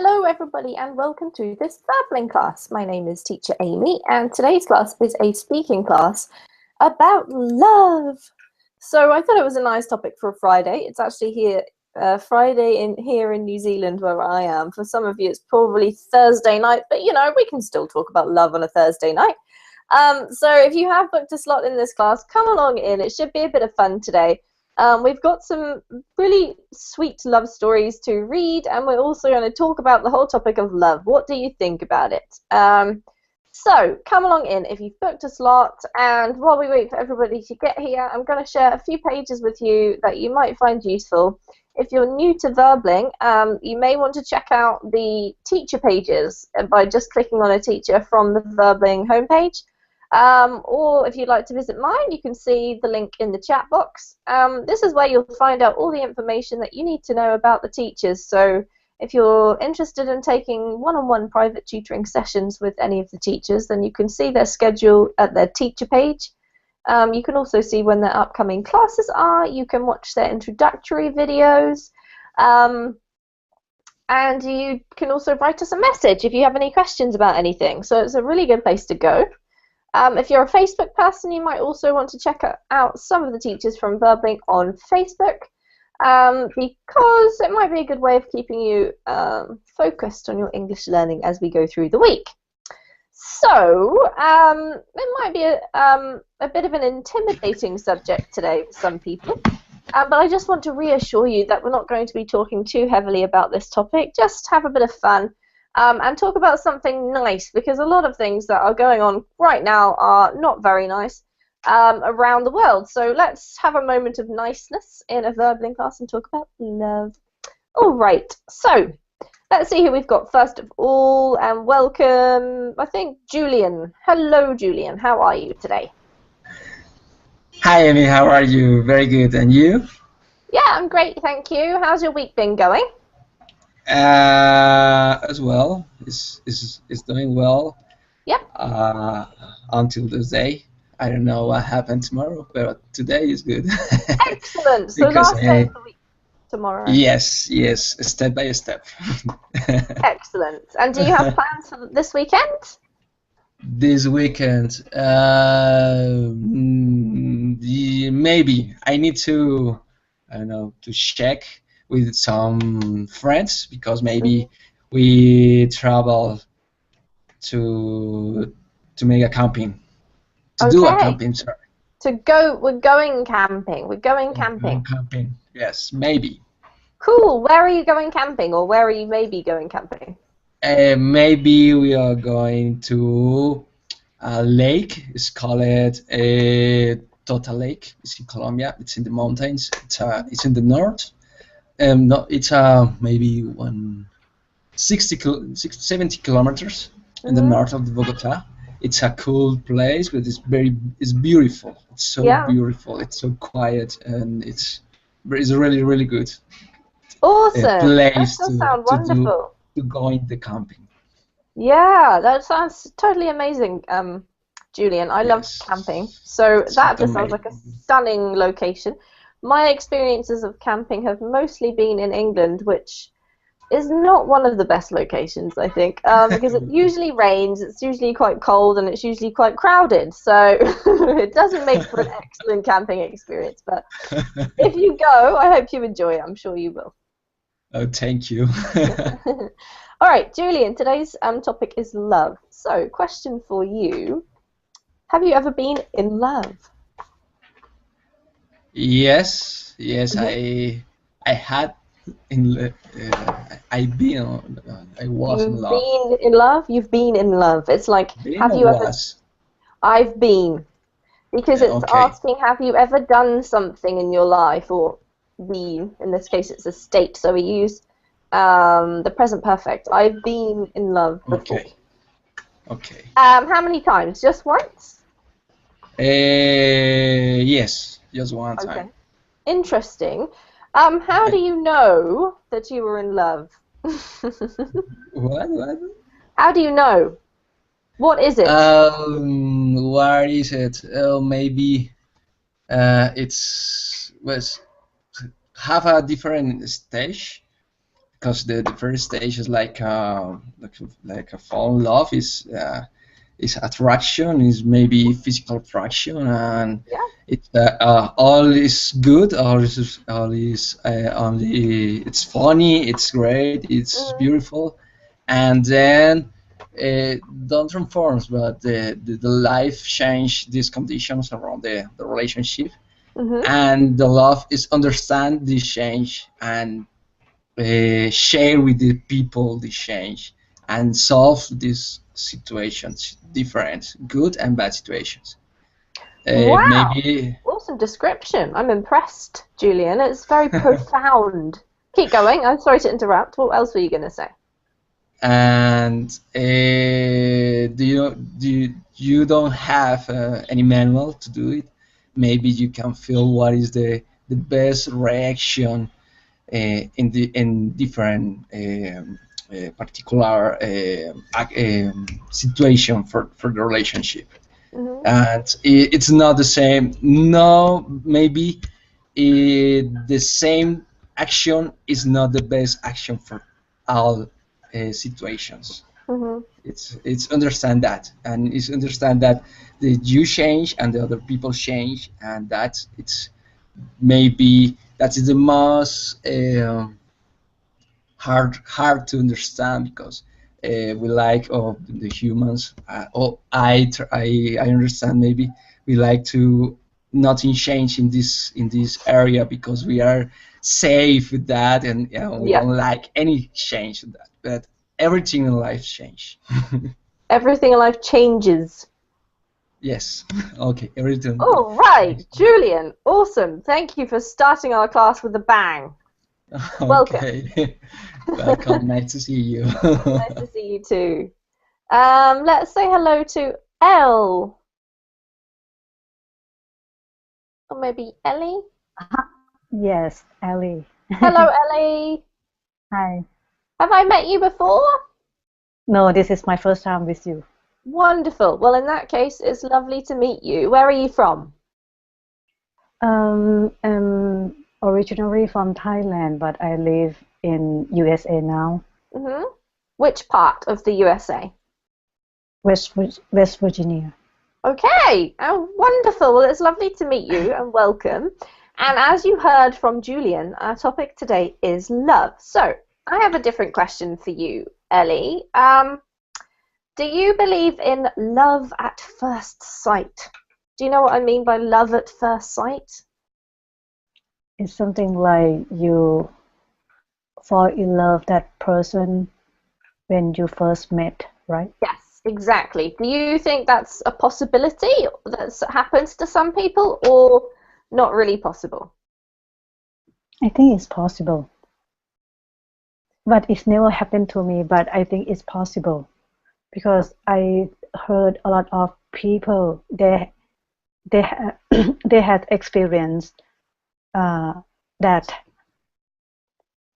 Hello everybody and welcome to this babbling class. My name is Teacher Amy and today's class is a speaking class about love. So I thought it was a nice topic for a Friday. It's actually Friday here in New Zealand where I am. For some of you it's probably Thursday night, but you know, we can still talk about love on a Thursday night. So if you have booked a slot in this class, come along in. It should be a bit of fun today. We've got some really sweet love stories to read, and we're also going to talk about the whole topic of love. What do you think about it? So come along in if you've booked a slot, and while we wait for everybody to get here, I'm going to share a few pages with you that you might find useful. If you're new to Verbling, you may want to check out the teacher pages by just clicking on a teacher from the Verbling homepage. Or if you'd like to visit mine, you can see the link in the chat box. This is where you'll find out all the information that you need to know about the teachers. So if you're interested in taking one-on-one private tutoring sessions with any of the teachers, then you can see their schedule at their teacher page. You can also see when their upcoming classes are. You can watch their introductory videos. And you can also write us a message if you have any questions about anything. So it's a really good place to go. If you're a Facebook person, you might also want to check out some of the teachers from Verbling on Facebook, because it might be a good way of keeping you focused on your English learning as we go through the week. So, it might be a bit of an intimidating subject today for some people, but I just want to reassure you that we're not going to be talking too heavily about this topic. Just have a bit of fun. And talk about something nice, because a lot of things that are going on right now are not very nice around the world. So let's have a moment of niceness in a Verbling class and talk about love. All right, so let's see who we've got first of all, and welcome, I think, Julian. Hello, Julian. How are you today? Hi, Amy. How are you? Very good. And you? Yeah, I'm great, thank you. How's your week been going? As well, it's doing well. Yep. Until this day, I don't know what happened tomorrow, but today is good. Excellent. So last day of the week tomorrow. Yes, step by step. Excellent. And do you have plans for this weekend? This weekend, maybe I need to, I don't know, to check with some friends, because maybe we travel to make a camping, to do a camping. Sorry. We're going camping. We're going camping. Camping, yes, maybe. Cool. Where are you going camping, or where are you maybe going camping? Maybe we are going to a lake. It's called Tota Lake. It's in Colombia. It's in the mountains. It's in the north. No, it's maybe 70 kilometers in the north of Bogota. It's a cool place, but it's beautiful. It's so beautiful. It's so quiet, and it's really, really good. Awesome. Place that sounds wonderful. To go in the camping. Yeah, that sounds totally amazing, Julian. I love camping, so that just sounds like a stunning location. My experiences of camping have mostly been in England, which is not one of the best locations, I think, because it usually rains, it's usually quite cold, and it's usually quite crowded, so it doesn't make for an excellent camping experience. But if you go, I hope you enjoy it. I'm sure you will. Oh, thank you. All right, Julian, today's topic is love. So, question for you. Have you ever been in love? Yes, I had I was in love. You've been in love? You've been in love. It's like, have you ever? I've been. Because it's asking, have you ever done something in your life, or been? In this case, it's a state, so we use the present perfect. I've been in love before. Okay. How many times? Just once? Yes, just one time. Interesting. How do you know that you were in love? What? How do you know? What is it? What is it? Maybe was have a different stage, because the first stage is like a fall in love is attraction, is maybe physical attraction, and Yeah. it's all is good, only it's funny, it's great, it's Mhm. beautiful, and then don't transforms, but the life change these conditions around the relationship, Mhm. and the love is understand this change and share with the people the change and solve these situations, different good and bad situations. Wow. Maybe Awesome description. I'm impressed, Julian. It's very profound. Keep going. I'm sorry to interrupt. What else were you going to say? and you don't have any manual to do it. Maybe you can feel what is the best reaction in different particular situation for the relationship, Mhm. and it's not the same. No, maybe the same action is not the best action for all situations. Mhm. It's understand that, and it's understand that the you change and the other people change, and that it's maybe that is the most hard to understand, because we like the humans. I understand, maybe we like to nothing change in this area because we are safe with that, and we Yeah. don't like any change in that. But everything in life change. Everything in life changes. Yes. Okay. Everything. All right, Julian. Awesome. Thank you for starting our class with a bang. Welcome. Okay. Welcome. Nice to see you. Nice to see you too. Let's say hello to Elle, or maybe Ellie. Yes, Ellie. Hello, Ellie. Hi. Have I met you before? No, this is my first time with you. Wonderful. Well, in that case, it's lovely to meet you. Where are you from? I'm originally from Thailand, but I live in USA now, Hmm. Which part of the USA? West Virginia. Okay. Oh, wonderful. Well, it's lovely to meet you and welcome. And as you heard from Julian, our topic today is love. So I have a different question for you, Ellie. Do you believe in love at first sight? Do you know what I mean by love at first sight? It's something like you fall in love that person when you first met, right? Yes, exactly. Do you think that's a possibility that happens to some people or not really possible? I think it's possible, but it's never happened to me, but I think it's possible because I heard a lot of people they they had experienced that.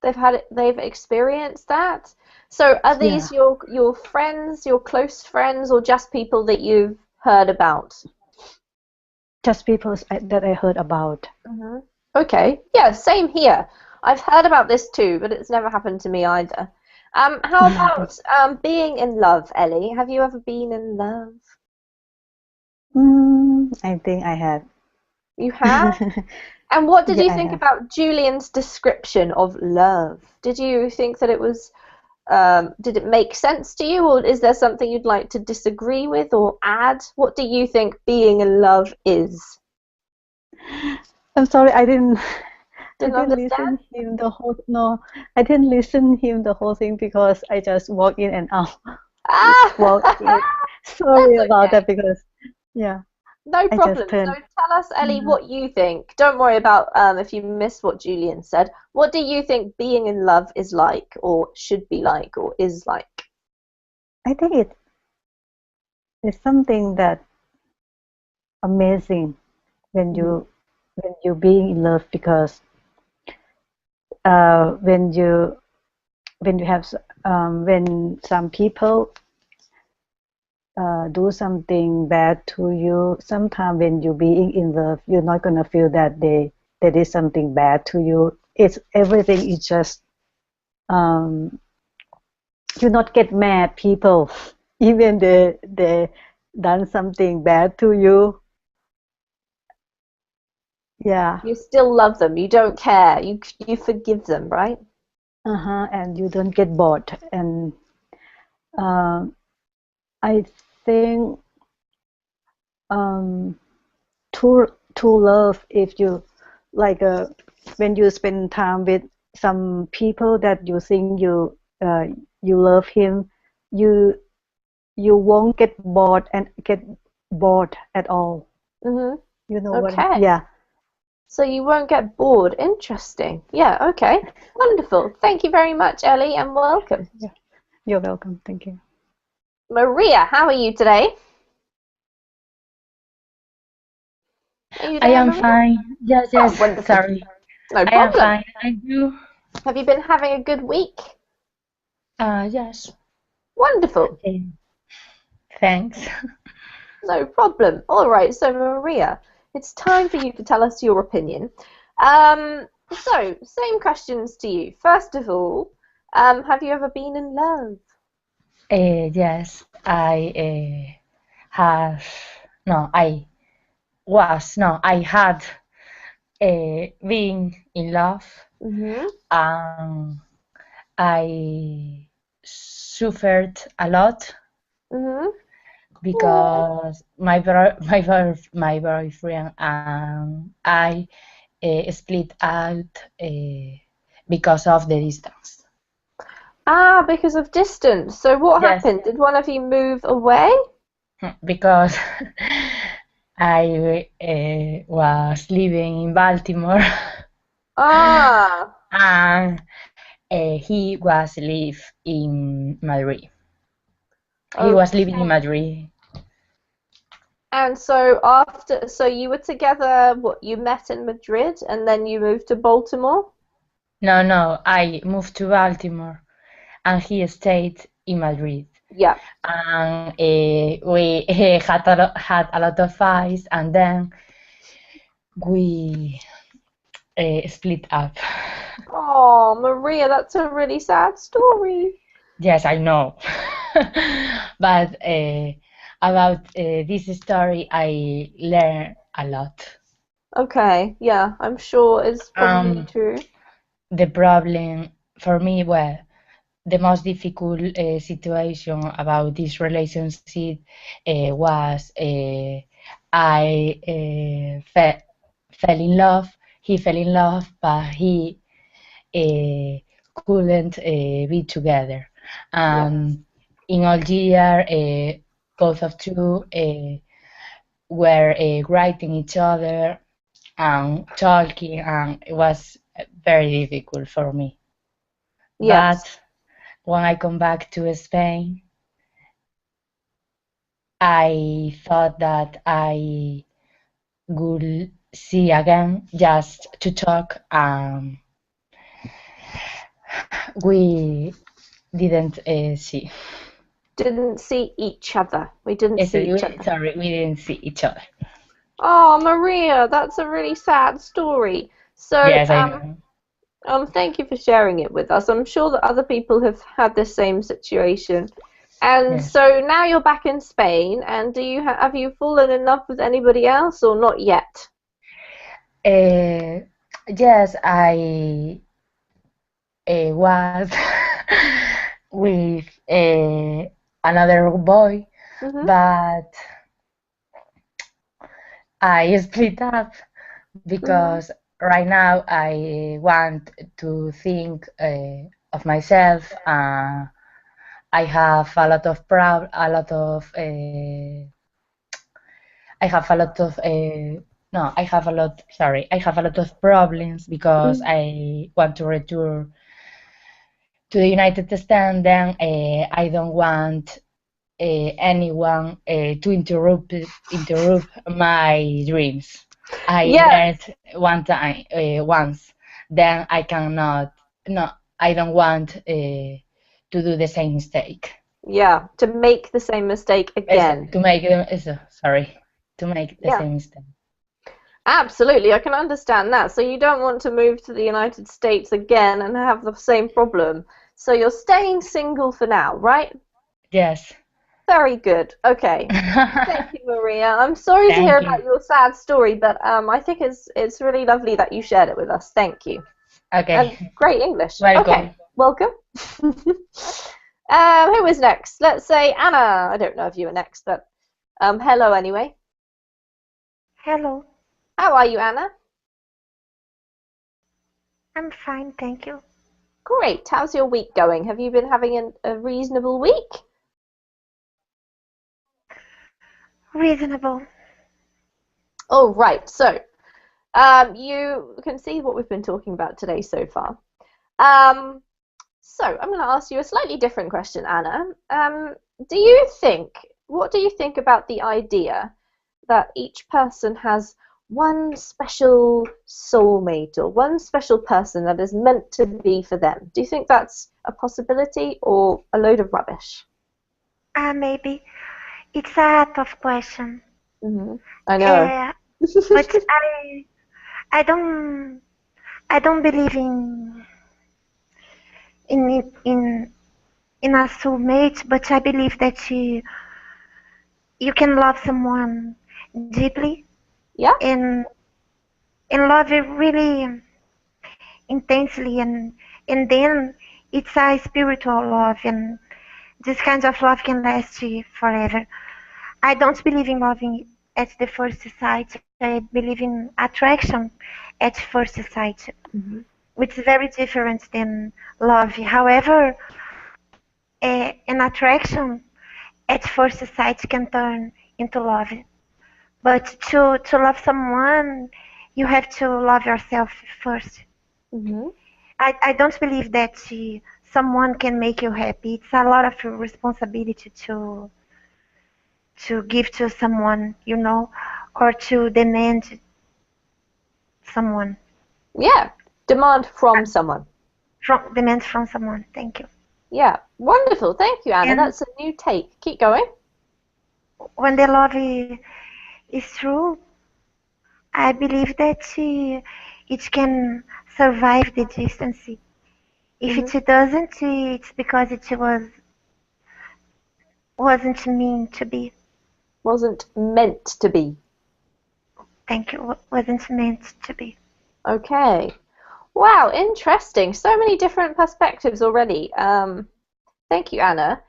They've experienced that. So are Yeah, these your friends, your close friends, or just people that you've heard about? just people that I heard about. Hmm. Okay, yeah, same here. I've heard about this too, but it's never happened to me either. How about being in love, Ellie? Have you ever been in love? I think I had. You have? And what did Yeah, you I think have. about Julian's description of love? Did you think that it was, did it make sense to you, or is there something you'd like to disagree with or add? What do you think being in love is? I'm sorry, I didn't. I Didn't didn't understand? listen him the whole. No, I didn't listen him the whole thing because I just walk in and out. Ah, Walk in. Sorry that's about okay. that because yeah, No I just problem. So turned. tell us, Ellie, Yeah. what you think. Don't worry about if you missed what Julian said. What do you think being in love is like, or should be like, or is like? I think it's something that amazing when Mhm. you being in love because uh, when you when you have when some people do something bad to you, sometimes when you being in love, you're not gonna feel that they did something bad to you. It's everything is just um, you not get mad people, even they done something bad to you. Yeah. You still love them. You don't care. You forgive them, right? And you don't get bored. And um, I think um, true love, if you like, when you spend time with some people that you think you love him, you you won't get bored at all. Mm-hmm. You know what? Okay. Yeah. So you won't get bored. Interesting. Yeah, okay. Wonderful. Thank you very much, Ellie, and welcome. Yeah. You're welcome. Thank you. Maria, how are you today? Are you I there, am Maria? fine. Yes, Oh, yes. wonderful. Sorry. No I am problem. fine. And you? Have you been having a good week? Yes. Wonderful. Thanks. No problem. All right, so Maria, it's time for you to tell us your opinion. So, same questions to you. First of all, have you ever been in love? Yes, I have. No, I was. No, I had been in love, Mm-hmm. and I suffered a lot Mm-hmm. because my boyfriend and I split out because of the distance. Ah, because of distance. So what Yes, happened? Did one of you move away? because I was living in Baltimore Ah, and he was live in Madrid. He was living in okay. Madrid. And so you were together, what, you met in Madrid and then you moved to Baltimore? No, no, I moved to Baltimore and he stayed in Madrid. Yeah. And we had a lot of fights, and then we split up. Oh, Maria, that's a really sad story. Yes, I know. But about this story, I learned a lot. Okay, yeah, I'm sure it's probably Um, true. the problem for me, well, the most difficult situation about this relationship was I fell in love. He fell in love, but he couldn't be together. Yeah. In all year, both of two were writing each other and talking, and it was very difficult for me. Yes. But when I come back to Spain, I thought that I would see again just to talk. We didn't see. Didn't see each other. We didn't see each other. Sorry, we didn't see each other. Oh, Maria, that's a really sad story. So, Yes, I know. thank you for sharing it with us. I'm sure that other people have had the same situation. And Yes. so now you're back in Spain, and do you have you fallen in love with anybody else or not yet? Yes, I was with another boy, Mm-hmm. but I split up Mm-hmm. because right now I want to think of myself. I have a lot of I have a lot of no, I have a lot. Sorry, I have a lot of problems because Mm-hmm. I want to return to the United States. Then I don't want anyone to interrupt my dreams. I Yeah, learned one time once. Then I cannot. No, I don't want to do the same mistake. yeah, to make the same mistake again. To make them. Sorry, to make the Yeah. same mistake. Absolutely, I can understand that. So you don't want to move to the United States again and have the same problem. So you're staying single for now, right? Yes. Very good. Okay. Thank you, Maria. I'm sorry to hear Thank you. about your sad story, but I think it's really lovely that you shared it with us. Thank you. And Okay. great English. Welcome. Okay, welcome. Who is next? Let's say Anna. I don't know if you were next, but hello anyway. Hello, How are you, Anna? I'm fine, thank you. Great. How's your week going? Have you been having a reasonable week? Reasonable. Oh, right. So, you can see what we've been talking about today so far. So I'm going to ask you a slightly different question, Anna. What do you think about the idea that each person has one special soulmate or one special person that is meant to be for them? Do you think that's a possibility or a load of rubbish? Maybe. It's a tough question. I know. But I don't I don't believe in in a soulmate, but I believe that you can love someone deeply Yeah. and love it really intensely, and then it's a spiritual love, and this kind of love can last forever. I don't believe in loving at the first sight. I believe in attraction at first sight, which is very different than love. However, an attraction at first sight can turn into love. But to love someone, you have to love yourself first. I don't believe that someone can make you happy. It's a lot of responsibility to give to someone, or to demand someone. Yeah. Demand from someone. Demand from someone. Thank you. Yeah. Wonderful. Thank you, Anna. And That's a new take. Keep going. when the love is true, I believe that it can survive the distance. If it doesn't, it's because it wasn't meant to be. Wasn't meant to be. Thank you. Wasn't meant to be. Okay. Wow, interesting. So many different perspectives already. Thank you, Anna.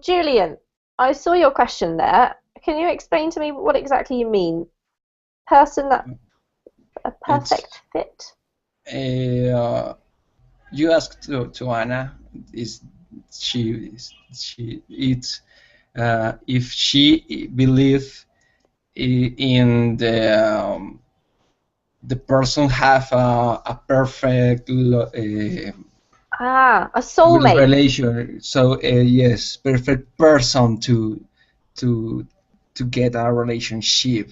Julian, I saw your question there. Can you explain to me what exactly you mean? Person that a perfect fit? You asked to Anna, is she it's if she believe in the person have a perfect A soulmate. relation. So yes, perfect person to to get a relationship.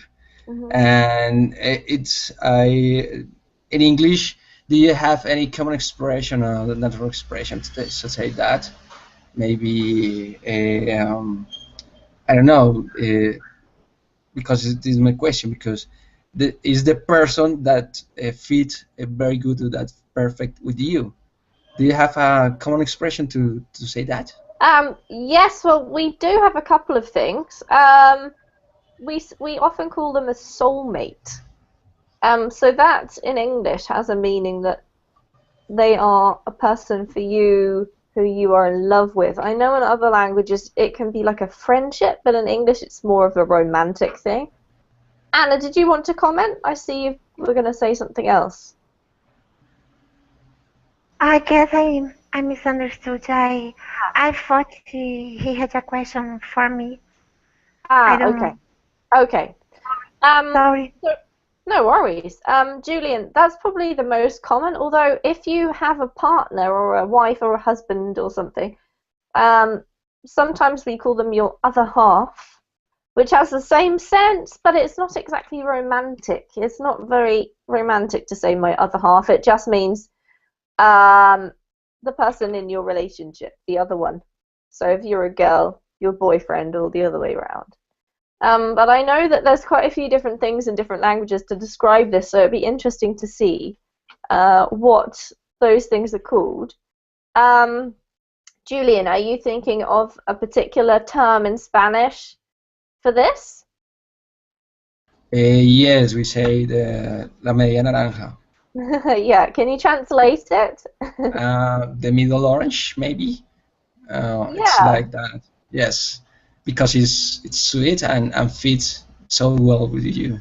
And it's in English. Do you have any common expression or natural expression to say that? Maybe I don't know, because it is my question, because is the person that fit very good to that perfect with you. Do you have a common expression to say that? Yes, well, we do have a couple of things. We often call them a soulmate. So that in English has a meaning that they are a person for you who you are in love with. I know in other languages it can be like a friendship, but in English it's more of a romantic thing. Anna, did you want to comment? I see you were going to say something else. I guess I misunderstood. I thought he had a question for me. I don't Okay. know. Okay. Sorry. No worries. Julian, that's probably the most common, although if you have a partner or a wife or a husband or something, sometimes we call them your other half, which has the same sense, but it's not exactly romantic. It's not very romantic to say my other half. It just means the person in your relationship, the other one. So if you're a girl, your boyfriend, or the other way around. But I know that there's quite a few different things in different languages to describe this, so it'd be interesting to see what those things are called. Julian, are you thinking of a particular term in Spanish for this? Yes, we say la media naranja. Yeah, can you translate it? The middle orange, maybe. It's Yeah. like that. Yes, because it's sweet and fits so well with you.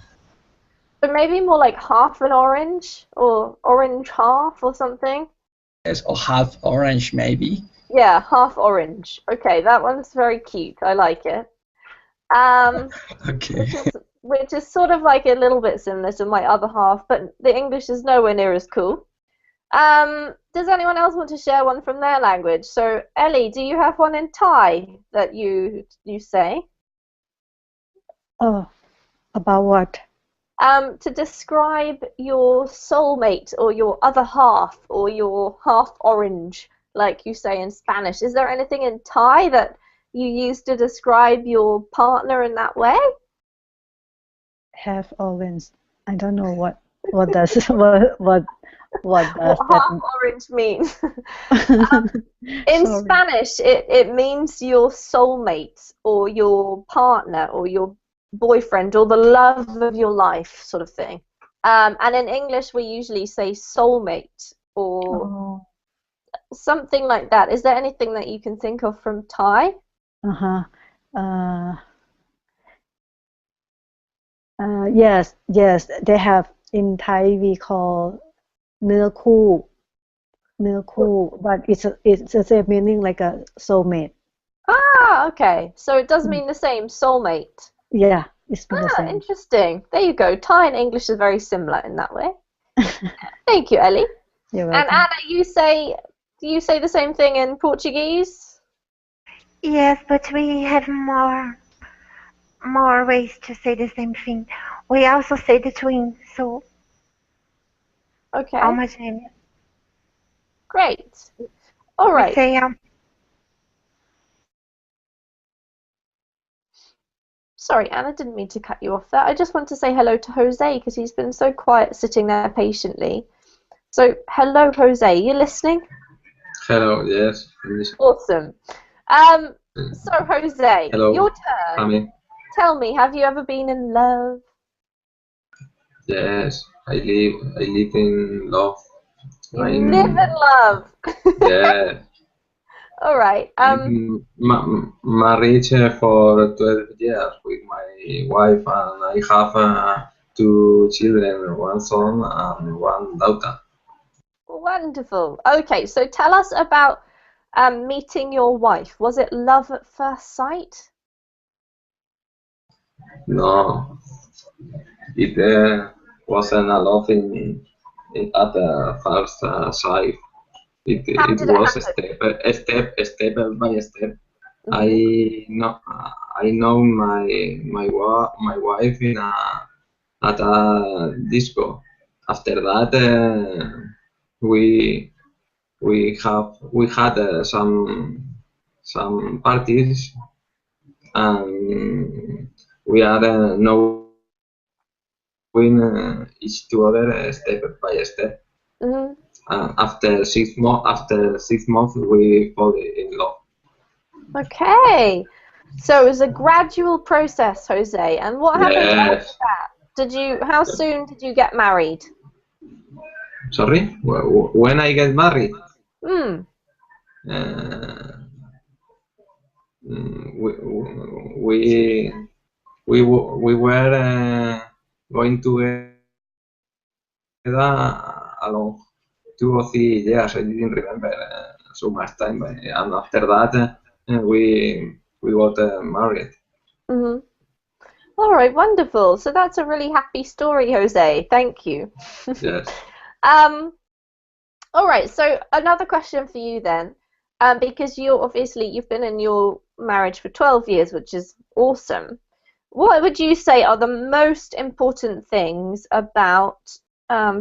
So maybe more like half an orange or orange half or something. Yes, or half orange, maybe. Yeah, half orange. Okay, that one's very cute. I like it. Um, Okay. which is sort of like a little bit similar to my other half, but the English is nowhere near as cool. Does anyone else want to share one from their language? So, Ellie, do you have one in Thai that you say? Oh, about what? To describe your soulmate or your other half or your half orange, like you say in Spanish. Is there anything in Thai that you use to describe your partner in that way? Half orange. I don't know what does what does What that half orange means? In Sorry. Spanish, it means your soulmate or your partner or your boyfriend or the love of your life, sort of thing. And in English, we usually say soulmate or Oh, something like that. Is there anything that you can think of from Thai? uh-huh. Yes, they have in Thai we call เนื้อคู่ but it's the same meaning like a soulmate. Ah, okay. So it does mean the same, soulmate. Yeah, it's been the Ah, same. interesting. There you go. Thai and English is very similar in that way. Thank you, Ellie. You're And welcome. Anna, do you say the same thing in Portuguese? Yes, but we have more ways to say the same thing. We also say the twin, so Okay, homogenious. great. All We right. say Sorry, Anna, didn't mean to cut you off there. I just want to say hello to Jose because he's been so quiet sitting there patiently. So, hello, Jose. You listening? Hello, yes. Awesome. So, Jose, Hello. your turn. Amy. Tell me, have you ever been in love? Yes, I live in love. You live in love. Yeah. All right. I'm married for 12 years with my wife, and I have 2 children, one son and one daughter. Wonderful. Okay, so tell us about meeting your wife. Was it love at first sight? No, it wasn't a love at the first sight. How It did it was happen? step by step. Mhm. I know my wife at a disco. After that, we we had some parties, and we are knowing each other step by step. Mhm. After 6 months, we fall in love. Okay. So it was a gradual process, Jose. And what happened after Yes. that? How soon did you get married? Sorry. When I get married, Hmm. uh, we we were going together along 2 or 3 years. I didn't remember so much time, and after that we got married. Mhm. All right, wonderful. So that's a really happy story, Jose. Thank you. Yes. All right, so another question for you then, because you've been in your marriage for 12 years, which is awesome. What would you say are the most important things about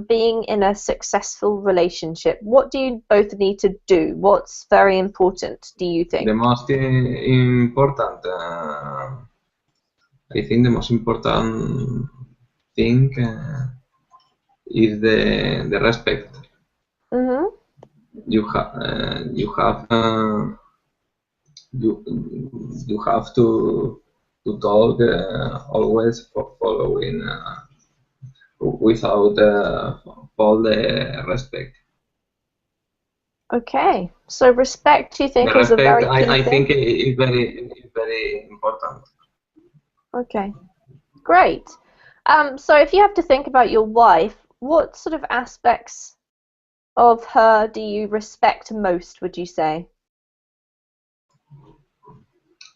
being in a successful relationship? What do you both need to do? What's very important, do you think? The most important I think the most important thing is the respect. Mm-hmm. You have to talk always for following without all the respect. Okay. So respect, you think, The is a respect, very key I thing? think, is very important. Okay. Great. So if you have to think about your wife, what sort of aspects of her do you respect most, would you say?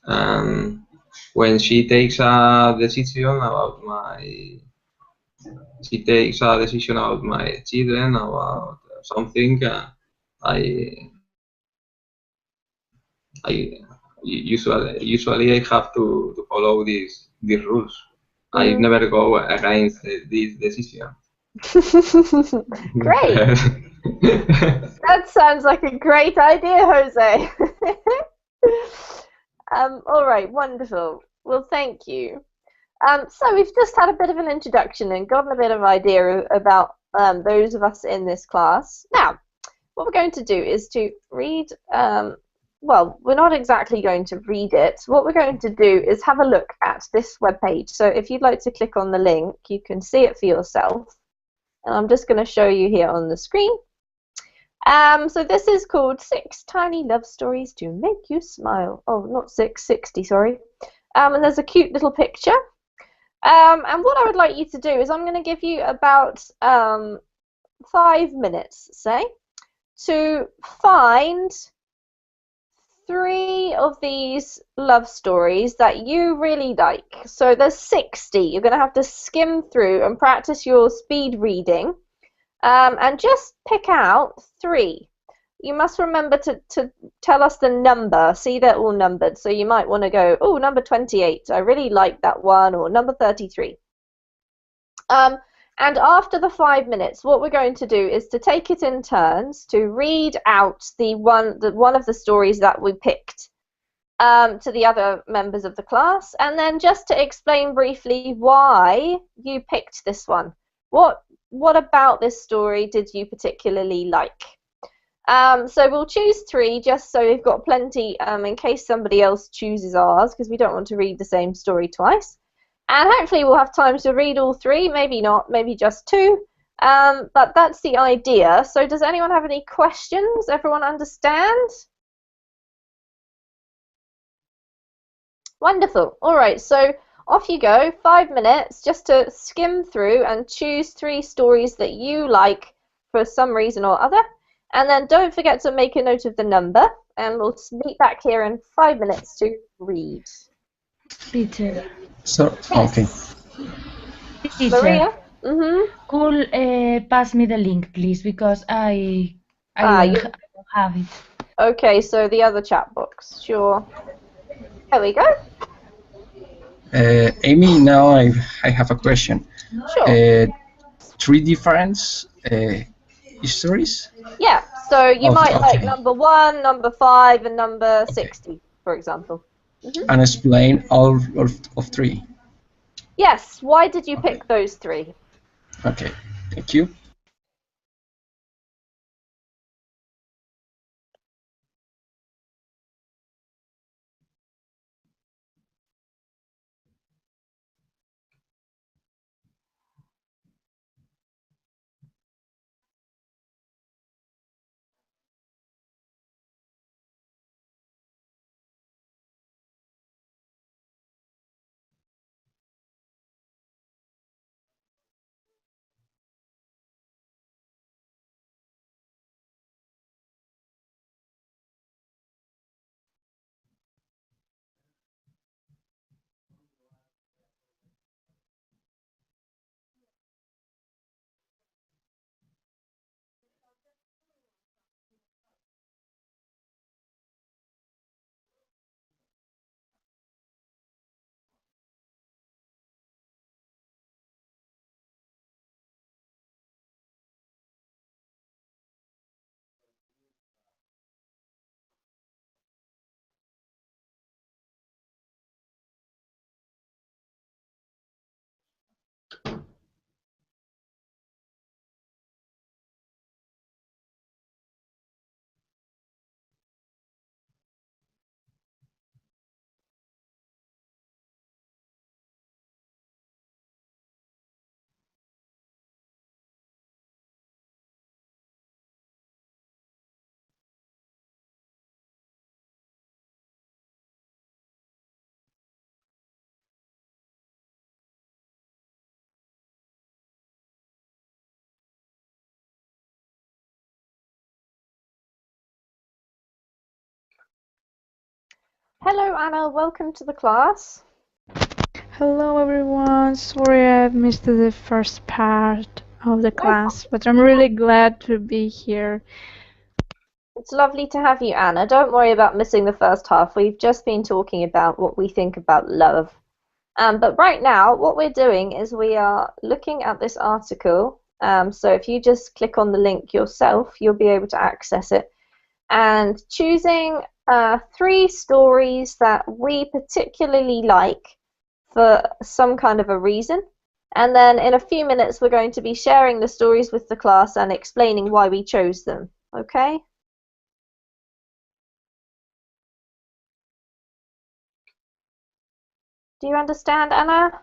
And when she takes a decision about my children, about something, I I usually I have to follow these rules. I Mm. never go against this decision. Great. That sounds like a great idea, Jose. All right, wonderful. Well, thank you. So we've just had a bit of an introduction and gotten a bit of idea about those of us in this class. Now, what we're going to do is to read, well, we're not exactly going to read it. What we're going to do is have a look at this webpage. So if you'd like to click on the link, you can see it for yourself. And I'm just going to show you here on the screen. So this is called 6 Tiny Love Stories to Make You Smile. Oh, not 660, sorry. And there's a cute little picture. And what I would like you to do is I'm going to give you about 5 minutes, say, to find 3 of these love stories that you really like. So there's 60. You're going to have to skim through and practice your speed reading. And just pick out 3. You must remember to tell us the number. See, they're all numbered. So you might want to go, oh, number 28. I really like that one. Or number 33. And after the 5 minutes, what we're going to do is to take it in turns to read out one of the stories that we picked to the other members of the class, and then just to explain briefly why you picked this one. What about this story did you particularly like? So we'll choose 3 just so we've got plenty in case somebody else chooses ours, because we don't want to read the same story twice. And hopefully we'll have time to read all 3, maybe not, maybe just 2. But that's the idea. So does anyone have any questions? Everyone understand? Wonderful. All right, so off you go. 5 minutes just to skim through and choose 3 stories that you like for some reason or other. And then don't forget to make a note of the number, and we'll meet back here in 5 minutes to read. Teacher. So, okay. Teacher. Maria? Mm-hmm. Could pass me the link, please, because I don't have it. Okay, so the other chat box. Sure. There we go. Amy, now I have a question. Sure. 3 different histories? Yeah, so you might like Okay. number 1, number 5, and number 60, for example. And explain all of 3. Yes, why did you pick those 3? Okay, thank you. Hello, Anna. Welcome to the class. Hello everyone, sorry I've missed the first part of the No class, but I'm really glad to be here. It's lovely to have you, Anna. Don't worry about missing the first half. We've just been talking about what we think about love. But right now, what we're doing is we are looking at this article. So if you just click on the link yourself, you'll be able to access it. And choosing 3 stories that we particularly like for some kind of a reason. And then in a few minutes, we're going to be sharing the stories with the class and explaining why we chose them. Okay? Do you understand, Anna?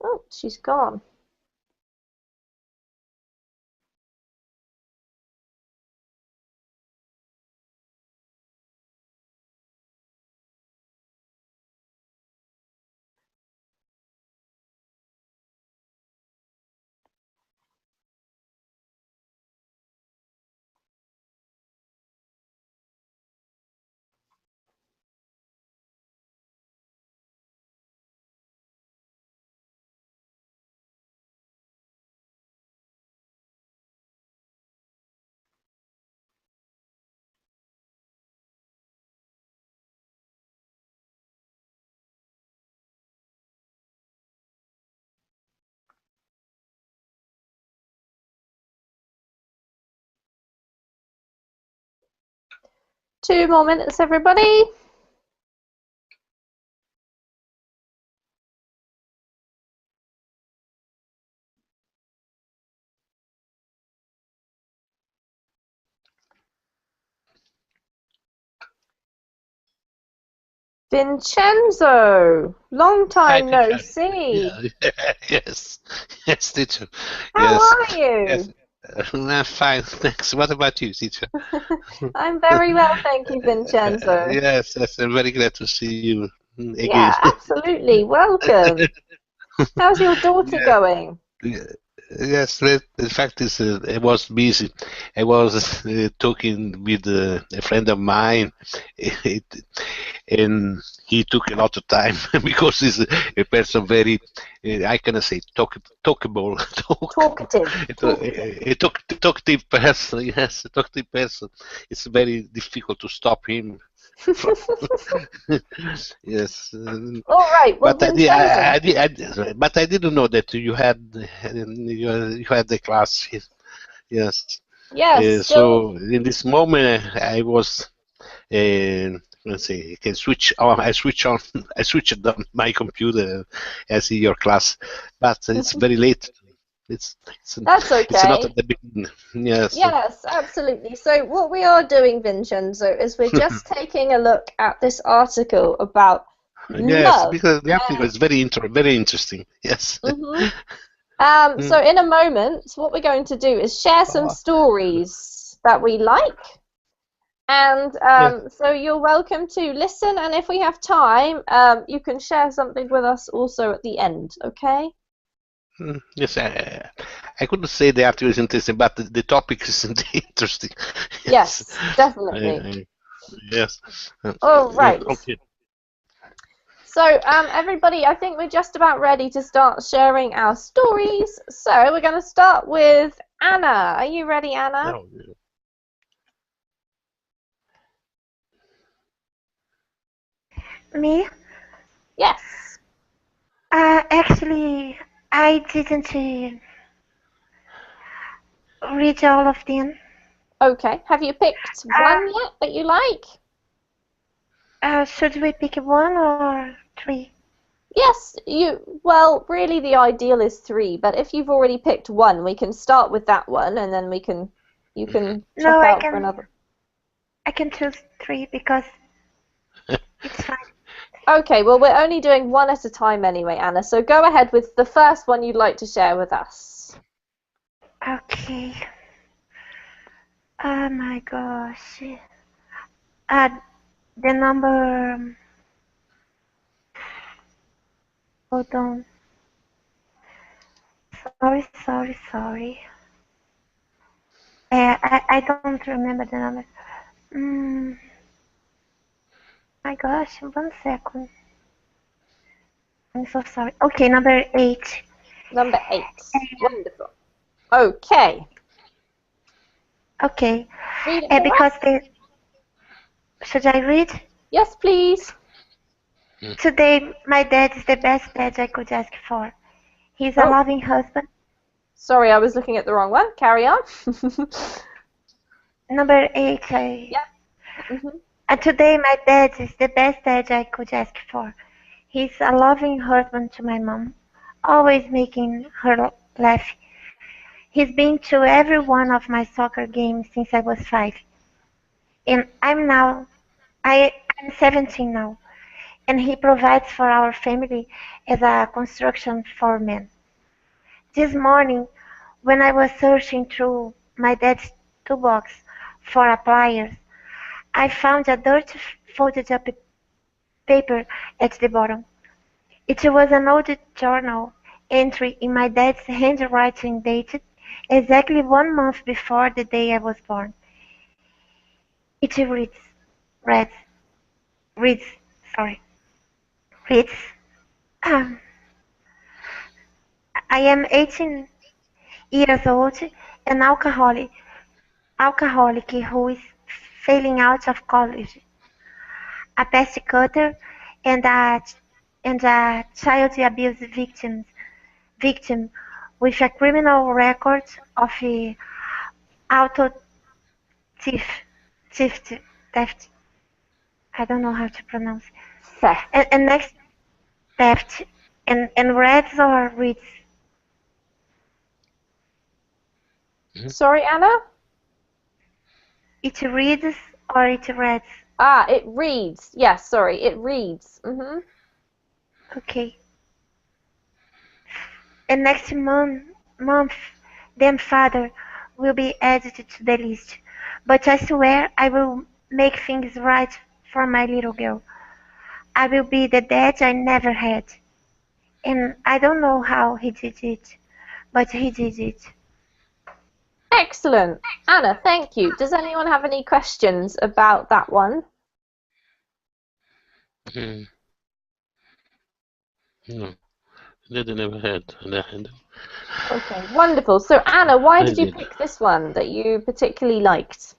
Oh, she's gone. Two more minutes, everybody. Vincenzo, long Hi, time no teacher. see. Yeah, yes, yes, teacher. How Yes, are you? yes. I'm fine, thanks. What about you, teacher? I'm very well, thank you, Vincenzo. Yes, yes, I'm very glad to see you Yeah, again. absolutely. Welcome. How's your daughter Yeah, going? yeah, yes, the fact is, I was busy. I was talking with a friend of mine, it, and he took a lot of time because he's a person very, I cannot say talkable, Talkative. talkative person. Yes, a talkative person. It's very difficult to stop him. From, yes, All right. Well, but Vincenzo. but I didn't know that you had the class. Yes. Yes, still. So in this moment, I was let's see, I can switch on. I switch on. I switched on my computer. I see your class, but it's very late. That's It's not okay. at the beginning. Yes. Yes, absolutely. So what we are doing, Vincenzo, is we're just taking a look at this article about Yes, love. because the article is very interesting. Yes. hmm Mm. So in a moment, what we're going to do is share some Oh, stories that we like. And yeah. so you're welcome to listen, and if we have time, you can share something with us also at the end, okay? Yes, I couldn't say the article is interesting, but the topic is interesting. Yes. Yes, definitely. Yes. All right. Okay. So, everybody, I think we're just about ready to start sharing our stories. So, we're going to start with Anna. Are you ready, Anna? Oh, Me? Yes. Actually, I didn't read all of them. Okay. Have you picked one yet that you like? Should we pick one or 3? Yes, well, really the ideal is 3, but if you've already picked one, we can start with that one and then you can check No, out for another. I can choose 3 because it's fine. Okay, well, we're only doing one at a time anyway, Anna, so go ahead with the first one you'd like to share with us. Okay. Oh my gosh. Uh, the number. Hold on. Sorry. I don't remember the number. Mm, my gosh, 1 second. I'm so sorry. Okay, number 8. Number 8. Wonderful. Okay. Okay. Read it for Because us. should I read? Yes, please. Today, my dad is the best dad I could ask for. He's a Oh. loving husband. Sorry, I was looking at the wrong one. Carry on. Number 8. Yeah. Mm-hmm. And today, my dad is the best dad I could ask for. He's a loving husband to my mom, always making her laugh. He's been to every one of my soccer games since I was 5. And I'm 17 now, and he provides for our family as a construction foreman. This morning, when I was searching through my dad's toolbox for pliers, I found a dirty folded up paper at the bottom. It was an old journal entry in my dad's handwriting dated exactly 1 month before the day I was born. It reads, reads, sorry, reads, um, I am 18 years old, an alcoholic who is failing out of college, a pest cutter, and a child abuse victim with a criminal record of auto theft, theft. I don't know how to pronounce. Theft. And next theft and reads or reads. Sorry, Anna? It reads or it reads. Ah, it reads. Yes, sorry, it reads. Mm-hmm. Okay. And next month, then father will be added to the list. But I swear I will make things right for my little girl. I will be the dad I never had. And I don't know how he did it, but he did it. Excellent. Anna, thank you. Does anyone have any questions about that one? No, that I never had. Okay, wonderful. So Anna, why did you pick this one that you particularly liked?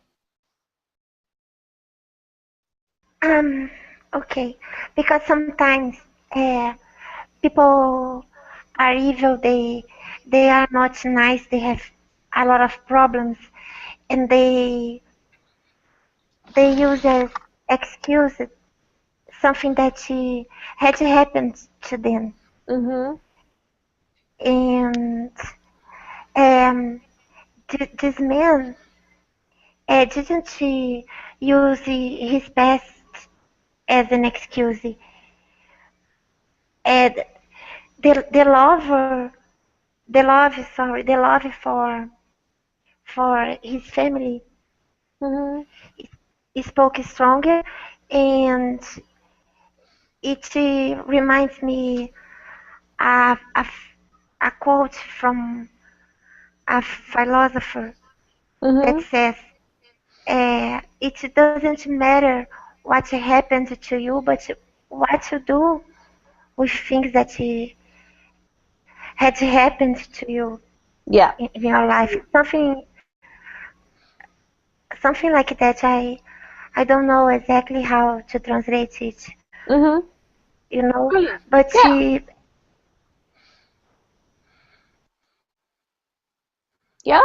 Okay, because sometimes people are evil. They are not nice. They have a lot of problems, and they use as excuse something that had happened to them. Mm-hmm. And this man didn't use his past as an excuse. And the love for his family Mm-hmm. spoke stronger, and it reminds me of a quote from a philosopher that Mm-hmm. says, "It doesn't matter what happened to you, but what you do with things that had happened to you Yeah. in your life." Something like that. I don't know exactly how to translate it, Mm-hmm. Brilliant. but Yeah. Yeah?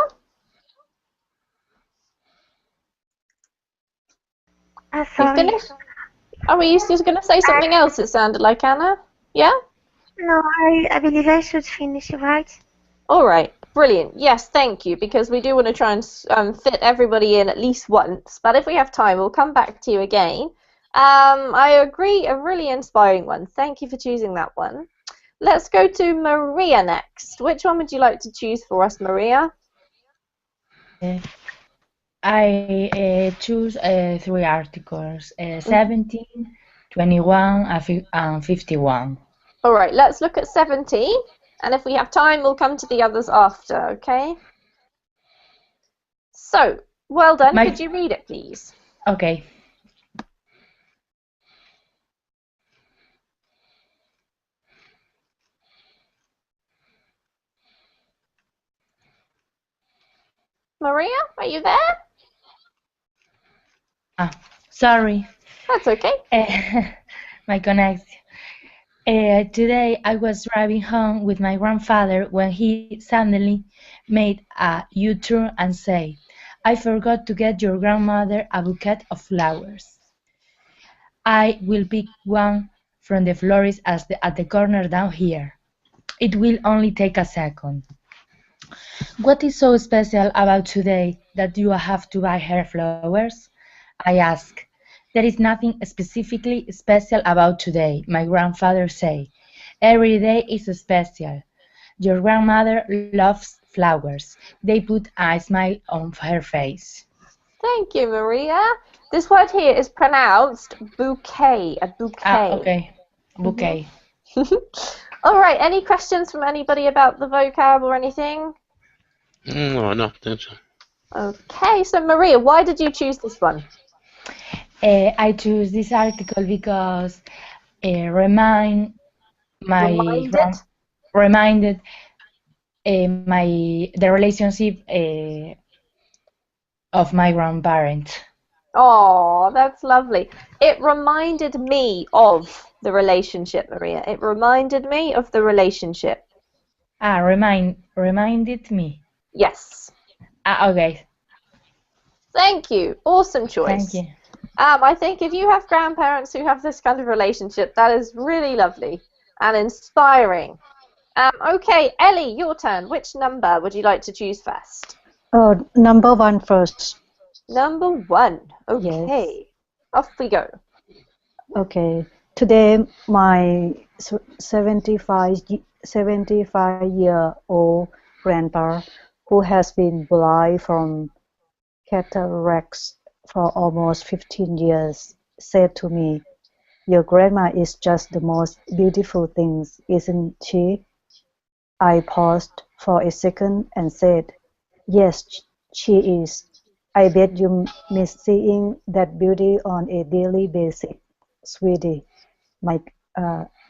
You sorry. finished? Oh, were you just going to say something else, it sounded like, Anna? Yeah? No, I believe I should finish, right? All right. Brilliant. Yes, thank you, because we do want to try and fit everybody in at least once. But if we have time, we'll come back to you again. I agree, a really inspiring one. Thank you for choosing that one. Let's go to Maria next. Which one would you like to choose for us, Maria? I choose 3 articles, 17, 21, and 51. All right, let's look at 17, and if we have time, we'll come to the others after, okay? So, well done. My- Could you read it, please? Okay. Maria, are you there? Sorry. That's okay. My connection. Today I was driving home with my grandfather when he suddenly made a U-turn and said, "I forgot to get your grandmother a bouquet of flowers. I will pick one from the florist at the corner down here. It will only take a second." "What is so special about today that you have to buy her flowers?" I asked. "There is nothing specifically special about today," my grandfather said. "Every day is special. Your grandmother loves flowers. They put a smile on her face." Thank you, Maria. This word here is pronounced bouquet, a bouquet. Okay. Bouquet. All right, any questions from anybody about the vocab or anything? No, thanks. Okay, so Maria, why did you choose this one? I choose this article because reminded the relationship of my grandparents. Oh, that's lovely. It reminded me of the relationship, Maria. It reminded me of the relationship. Reminded me. Yes. Okay. Thank you. Awesome choice. Thank you. I think if you have grandparents who have this kind of relationship, that is really lovely and inspiring. Okay, Ellie, your turn. Which number would you like to choose first? Number 1 first. Number 1. Okay. Yes. Off we go. Okay. Today, my 75-year-old grandpa, who has been blind from cataracts for almost 15 years, said to me, "Your grandma is just the most beautiful thing, isn't she?" I paused for a second and said, "Yes, she is. I bet you miss seeing that beauty on a daily basis, sweetie." My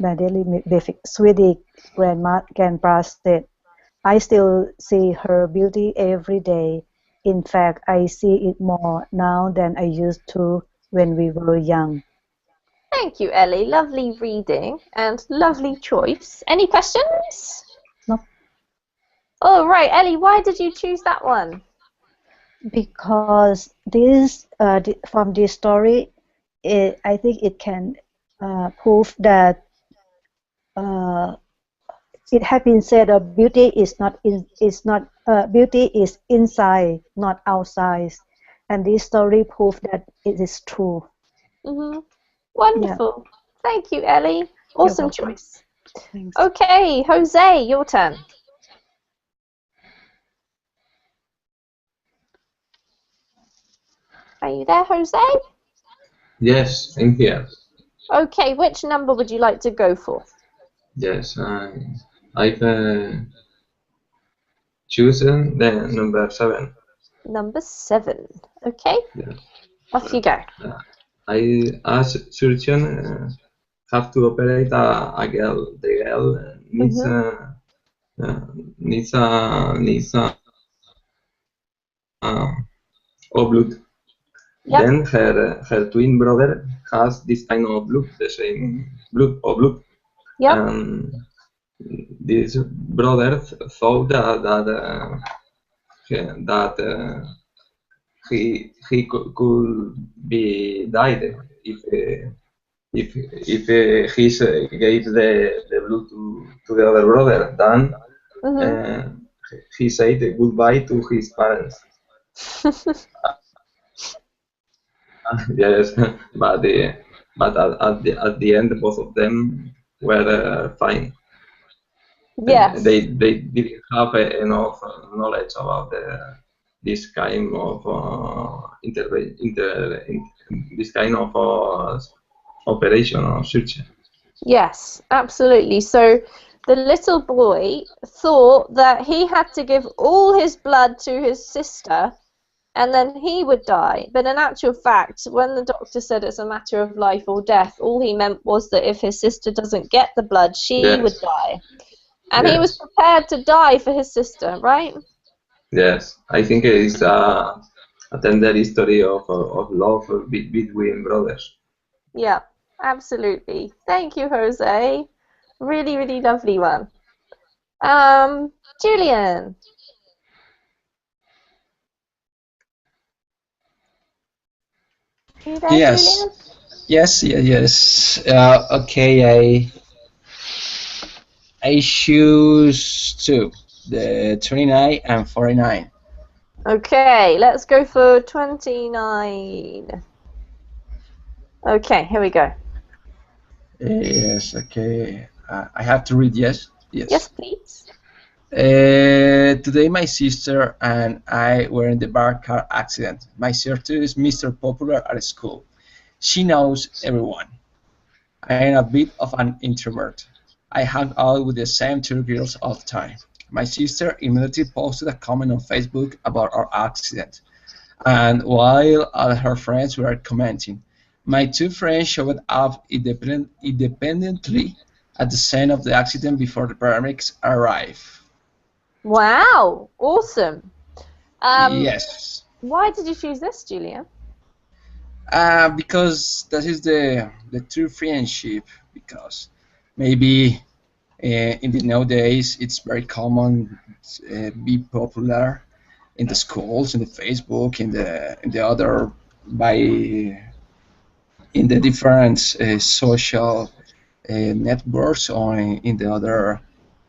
daily basis, sweetie, grandpa said. "I still see her beauty every day. In fact, I see it more now than I used to when we were young." Thank you, Ellie. Lovely reading and lovely choice. Any questions? No. All right, Ellie, why did you choose that one? Because this, from this story, I think it can prove that it has been said that beauty is inside, not outside, and this story proves that it is true. Wonderful. Yeah. Thank you, Ellie. Awesome choice. Thanks. Okay, Jose, your turn. Are you there, Jose? Yes, I'm here. Okay, which number would you like to go for? Yes, I've chosen the number 7. Number 7. Okay. Yes. Off you go. I, as surgeon, have to operate a girl. The girl needs blood. Yep. Then her twin brother has this kind of blood, the same blood. Yep. This brother thought that he could be died if he gave the blood to the other brother. Then he said goodbye to his parents. Yes, but at the end, both of them were fine. Yes. They didn't have enough knowledge about this kind of this kind of operation or surgery. Yes, absolutely. So the little boy thought that he had to give all his blood to his sister and then he would die. But in actual fact, when the doctor said it's a matter of life or death, all he meant was that if his sister doesn't get the blood, she would die. And he was prepared to die for his sister, right? Yes, I think it is a tender history of love between brothers. Yeah, absolutely. Thank you, Jose. Really, really lovely one. Julian. You there, Yes. Julian? Yes. Okay, I choose two, the 29 and 49. Okay, let's go for 29. Okay, here we go. Yes, okay. I have to read, yes? Yes, please. Today my sister and I were in the bar car accident. My sister is Mr. Popular at school. She knows everyone. I am a bit of an introvert. I hang out with the same two girls all the time. My sister immediately posted a comment on Facebook about our accident, and while all her friends were commenting, my two friends showed up independently at the scene of the accident before the paramedics arrived. Wow, awesome. Yes. Why did you choose this, Julian? Because that is the true friendship. Because maybe in the nowadays it's very common be popular in the schools, in the Facebook, in the other by in the different social networks or in the other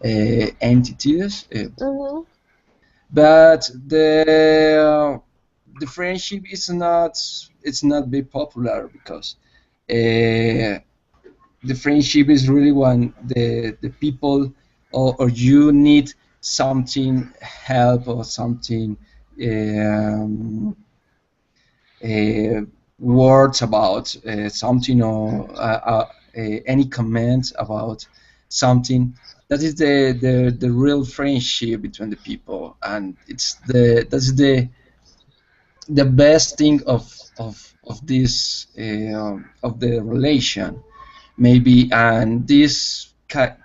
entities. But the friendship is not it's not very popular because the friendship is really when the people or you need something help or something um, uh, words about something or any comment about something. That is the real friendship between the people, and that's the best thing of this of the relation, maybe. And this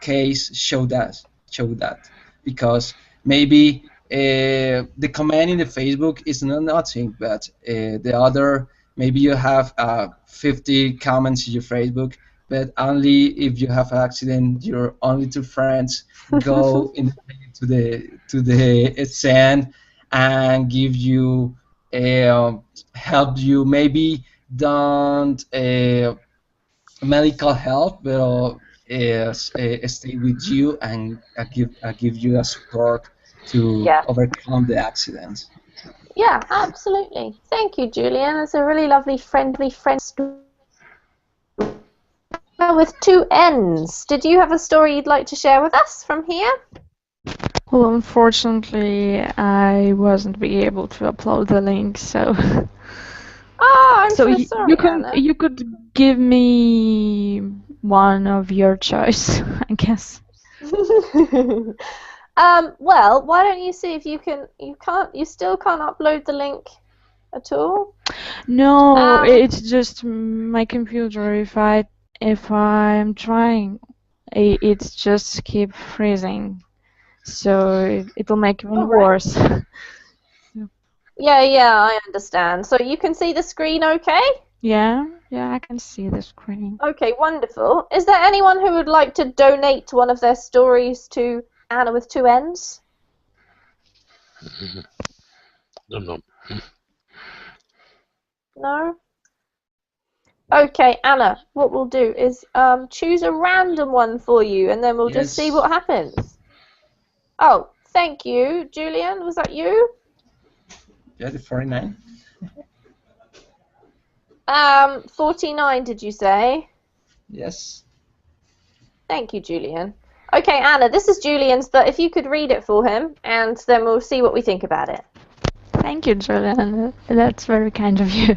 case show that because maybe the comment in the Facebook is not nothing, but the other, maybe you have 50 comments in your Facebook, but only if you have an accident your only two friends go to the scene and give you help you, maybe don't medical help, but stay with you and give you a support to overcome the accident. Yeah, absolutely. Thank you, Julian. It's a really lovely, friendly story. With two ends. Did you have a story you'd like to share with us from here? Well, unfortunately, I wasn't be able to upload the link, so. Oh, I'm so sorry, Anna. You could give me one of your choice, I guess. Well, why don't you see if you can? You still can't upload the link at all? No, it's just my computer. If I'm trying, it's just keep freezing, so it'll make it even worse. Yeah, I understand. So you can see the screen, okay? Yeah, I can see the screen. Okay, wonderful. Is there anyone who would like to donate one of their stories to Anna with two N's? No. No? Okay, Anna, what we'll do is choose a random one for you, and then we'll just see what happens. Oh, thank you. Julian, was that you? Yeah, the 49. 49, did you say? Yes. Thank you, Julian. Okay, Anna, this is Julian's, but if you could read it for him, and then we'll see what we think about it. Thank you, Julian. That's very kind of you.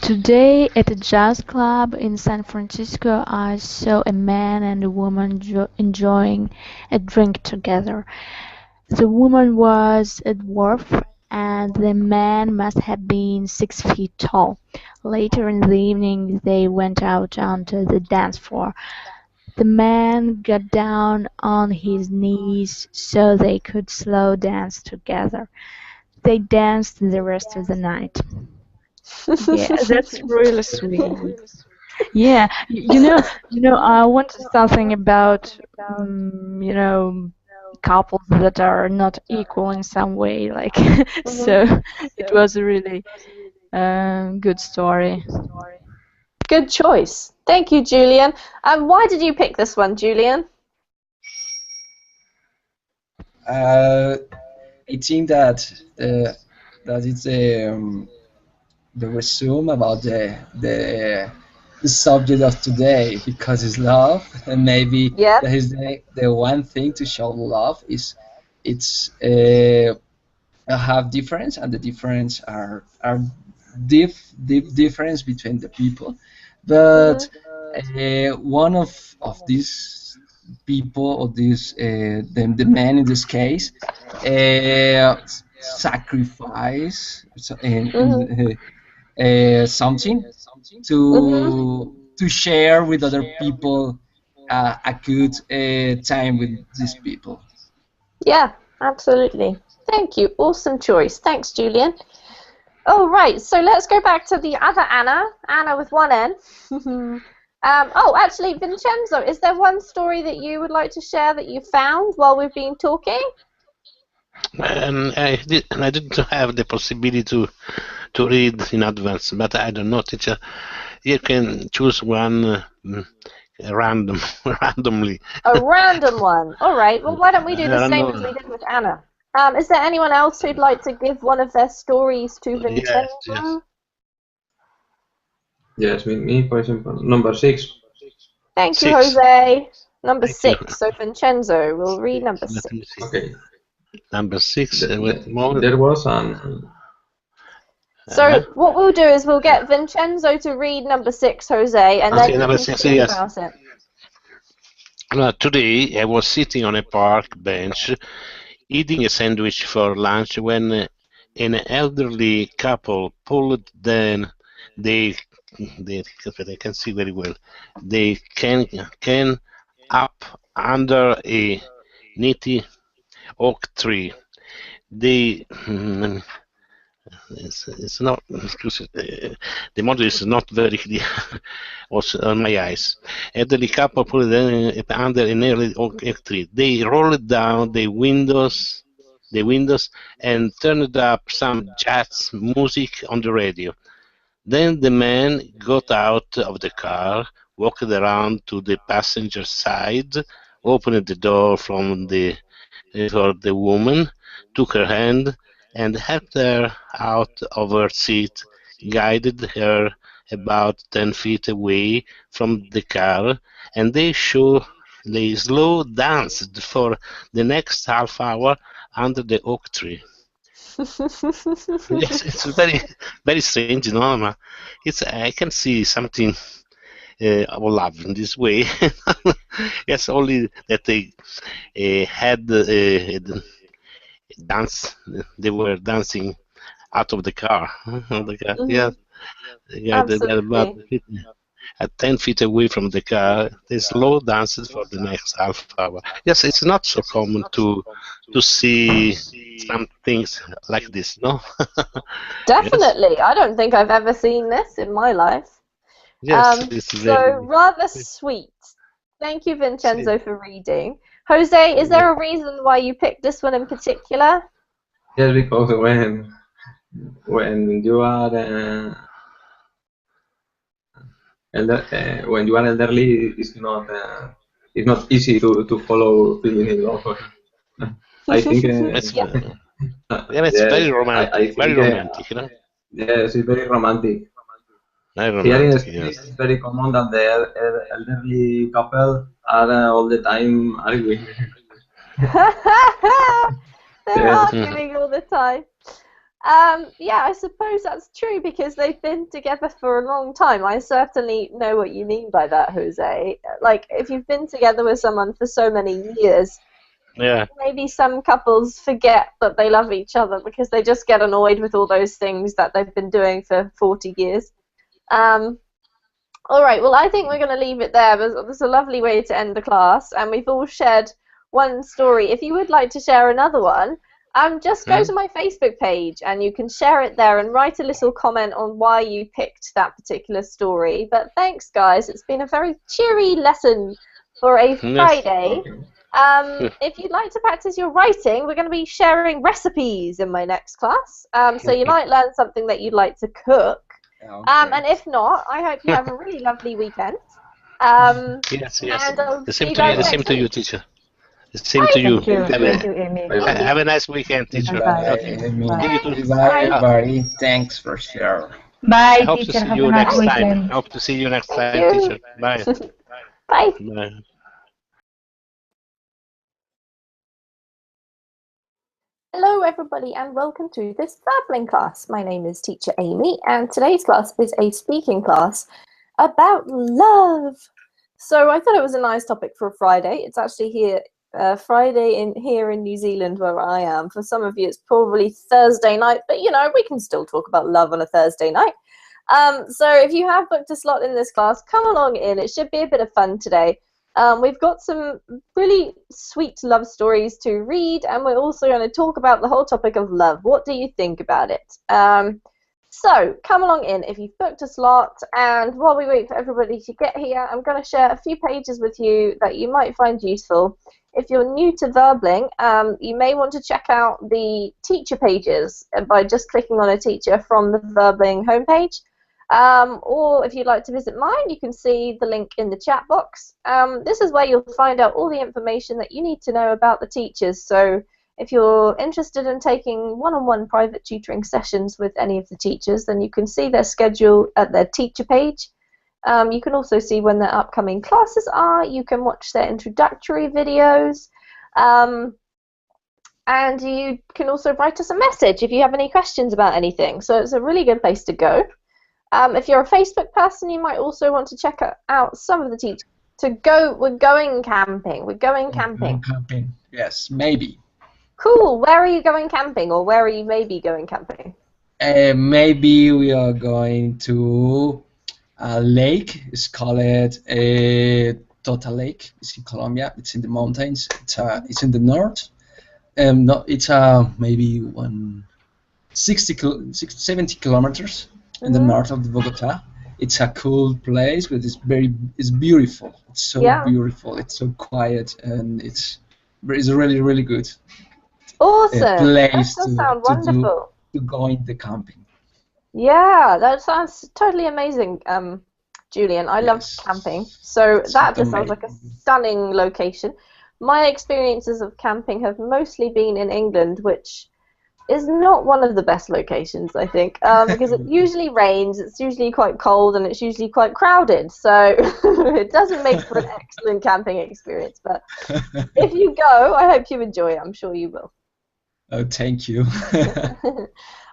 Today, at a jazz club in San Francisco, I saw a man and a woman enjoying a drink together. The woman was a dwarf and the man must have been 6 feet tall. Later in the evening, they went out onto the dance floor. The man got down on his knees so they could slow dance together. They danced the rest of the night. Yeah, that's really sweet. Yeah, I wanted something about, couples that are not equal in some way, like, so it was a really good story. Good choice. Thank you, Julian. Why did you pick this one, Julian? I think that it's the resume about the subject of today, because it's love, and maybe Yep. that is the one thing to show love is it's have difference, and the difference are deep difference between the people, but one of these people, or this the man in this case, sacrifice something to share with other people a good time with these people. Yeah, absolutely. Thank you. Awesome choice. Thanks, Julian. Oh, right. So let's go back to the other Anna. Anna with one N. Actually, Vincenzo, is there one story that you would like to share that you found while we've been talking? I didn't have the possibility to read in advance, but I don't know, teacher. You can choose one randomly. A random one. All right. Well, why don't we do the same as we did with Anna? Is there anyone else who'd like to give one of their stories to Vincenzo? Yes, me, for example, number 6. Thank you, 6. Jose. Number Thank 6. you. So Vincenzo will read number 6. Let me see. Okay. Number 6. There was an. So what we'll do is we'll get Vincenzo to read number 6, Jose, and then Okay, you number can 6, talk yes. about it. Today I was sitting on a park bench eating a sandwich for lunch when an elderly couple pulled down they I can see very well. They can up under a knitty oak tree. They it's not the model is not very clear was on my eyes. Elderly couple pulled down under an early oak tree. They rolled down the windows and turned up some jazz music on the radio. Then the man got out of the car, walked around to the passenger side, opened the door for the woman, took her hand, and helped her out of her seat, guided her about 10 feet away from the car, and they slow danced for the next half hour under the oak tree. Yes, it's very strange, It's I can see something of love in this way. Yes, only that they had dance. They were dancing out of the car. Yeah, they're about Absolutely. at 10 feet away from the car. They slow dances for the next half hour. Yes, it's not so common to see some things like this, no? Definitely. I don't think I've ever seen this in my life. Yes, it's So rather sweet. Thank you, Vincenzo, for reading. Jose, is there a reason why you picked this one in particular? Yes, because when you are when you are elderly, it's not easy to follow feeling in love. I think. it's very romantic. I think, very romantic, Yes, it's very romantic. Very Here in romantic, Spain, yes. it's very common that the elderly couple are all the time arguing. They're Yes. arguing all the time. Yeah, I suppose that's true because they've been together for a long time. I certainly know what you mean by that, Jose. Like, if you've been together with someone for so many years, Yeah. maybe some couples forget that they love each other because they just get annoyed with all those things that they've been doing for 40 years. All right, well, I think we're going to leave it there. There's a lovely way to end the class, and we've all shared one story. If you would like to share another one, just go to my Facebook page, and you can share it there and write a little comment on why you picked that particular story. But thanks, guys. It's been a very cheery lesson for a Friday. If you'd like to practice your writing, we're going to be sharing recipes in my next class. So you might learn something that you'd like to cook. And if not, I hope you have a really lovely weekend. Yes. And I'll The see same you to you. guys The same next to you, week. teacher. The same to you. Thank you, Amy. Have a nice weekend, teacher. Bye. Okay. Bye. See you too. Goodbye, everybody. Thanks for sharing. Bye, I hope to teacher. see Have you a nice next time. weekend. Hope to see you next Thank time, you. teacher. Bye. Bye. Bye. Hello everybody and welcome to this babbling class. My name is Teacher Amy and today's class is a speaking class about love. So I thought it was a nice topic for a Friday. It's actually here here in New Zealand where I am. For some of you it's probably Thursday night, but you know, we can still talk about love on a Thursday night. So if you have booked a slot in this class, come along in. It should be a bit of fun today. We've got some really sweet love stories to read, and we're also going to talk about the whole topic of love. What do you think about it? So come along in if you've booked a slot, and while we wait for everybody to get here, I'm going to share a few pages with you that you might find useful. If you're new to Verbling, you may want to check out the teacher pages by just clicking on a teacher from the Verbling homepage. Or if you'd like to visit mine, you can see the link in the chat box. This is where you'll find out all the information that you need to know about the teachers. So if you're interested in taking one-on-one private tutoring sessions with any of the teachers, then you can see their schedule at their teacher page. You can also see when their upcoming classes are. You can watch their introductory videos. And you can also write us a message if you have any questions about anything. So it's a really good place to go. If you're a Facebook person, you might also want to check out some of the teachers. We're going camping. We're going camping. Camping. Yes, maybe. Cool. Where are you going camping, or where are you maybe going camping? Maybe we are going to a lake. It's called a Tota Lake. It's in Colombia. It's in the mountains. It's in the north. No, it's maybe 70 kilometers in the north of Bogota. It's a cool place, but it's beautiful. It's so beautiful. It's so quiet, and it's really, really good. Awesome. Place that does sound wonderful. To go in the camping. Yeah, that sounds totally amazing, Julian. I love camping, so that just sounds like a stunning location. My experiences of camping have mostly been in England, which is not one of the best locations, I think, because it usually rains, it's usually quite cold, and it's usually quite crowded, so it doesn't make for an excellent camping experience, but if you go, I hope you enjoy it. I'm sure you will. Oh, thank you.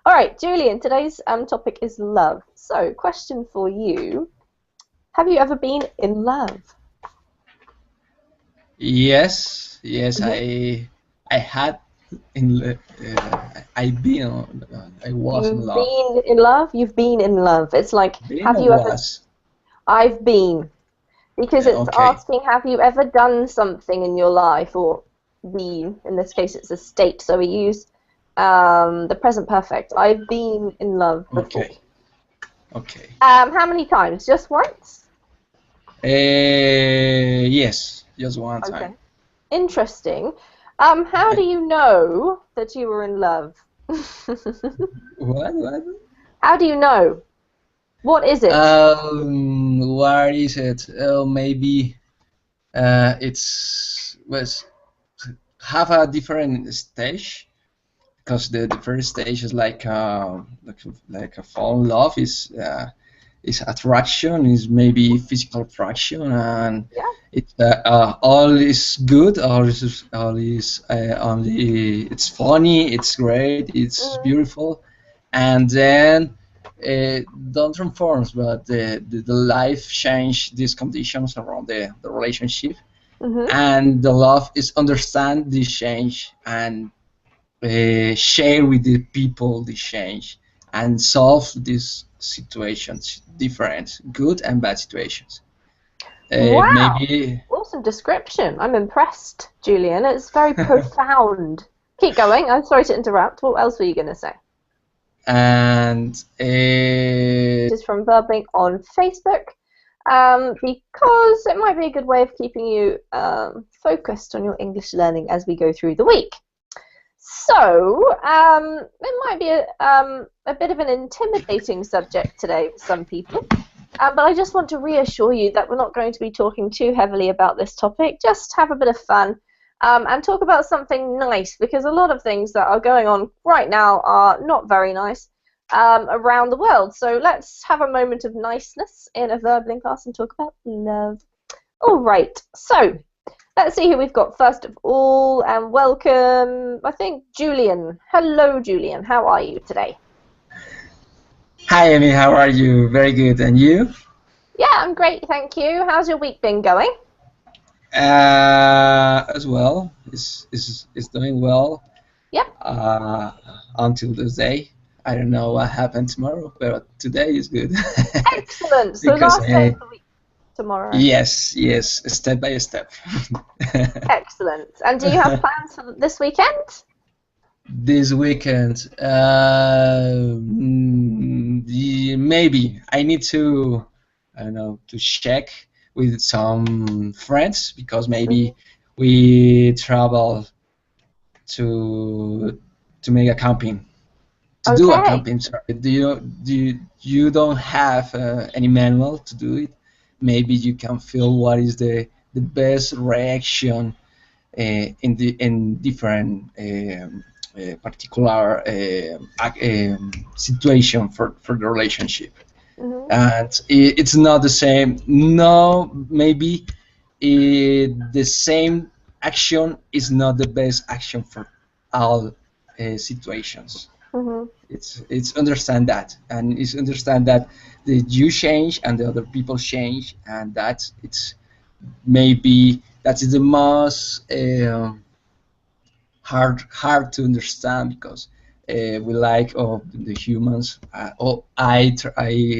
All right, Julian, today's topic is love. So, question for you. Have you ever been in love? Yes, I had I was in love. Been in love? You've been in love. It's like, have you ever? I've been, because it's asking, have you ever done something in your life, or been? In this case, it's a state, so we use the present perfect. I've been in love before. Okay. How many times? Just once? Yes, just one time. Interesting. How do you know that you were in love? What? How do you know? What is it? What is it? Maybe it's have a different stage, because the first stage is like a fall in love, is attraction, is maybe physical attraction, and it's all is good, only it's funny, it's great, it's beautiful, and then don't transforms, but the life change these conditions around the relationship, And the love is understand this change and share with the people this change and solve these situations, different good and bad situations. Wow. Maybe Awesome description. I'm impressed, Julian. It's very profound. Keep going. I'm sorry to interrupt. What else were you going to say? And This is from Verbling on Facebook, because it might be a good way of keeping you focused on your English learning as we go through the week. So it might be a bit of an intimidating subject today for some people, but I just want to reassure you that we're not going to be talking too heavily about this topic. Just have a bit of fun and talk about something nice, because a lot of things that are going on right now are not very nice around the world. So let's have a moment of niceness in a Verbling class and talk about love. All right, so let's see who we've got first of all, and welcome, I think, Julian. Hello, Julian. How are you today? Hi, Amy. How are you? Very good. And you? Yeah, I'm great, thank you. How's your week been going? As well, is doing well. Yep. Until this day, I don't know what happened tomorrow, but today is good. Excellent. So last day of the week tomorrow. Yes, step by step. Excellent. And do you have plans for this weekend? This weekend, maybe I need to, I don't know, to check with some friends, because maybe we travel to make a camping, to do a camping. Sorry. You don't have any manual to do it? Maybe you can feel what is the best reaction in different particular situation for the relationship. And it's not the same. No, maybe the same action is not the best action for all situations. It's understand that, and it's understand that you change and the other people change, and that it's maybe that is the most hard to understand, because we like the humans. I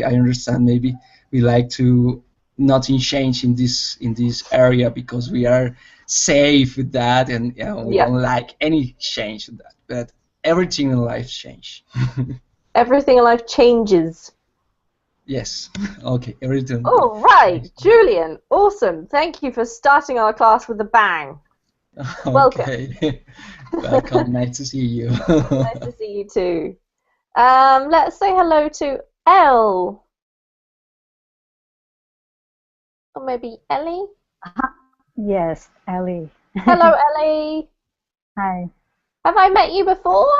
understand, maybe we like to nothing change in this area, because we are safe with that, and we don't like any change in that. But everything in life change. Everything in life changes. Yes. Okay. Everything. All right, Julian. Awesome. Thank you for starting our class with a bang. Okay. Welcome. Nice to see you. Nice to see you too. Let's say hello to Elle. Or maybe Ellie? Yes, Ellie. Hello, Ellie. Hi. Have I met you before?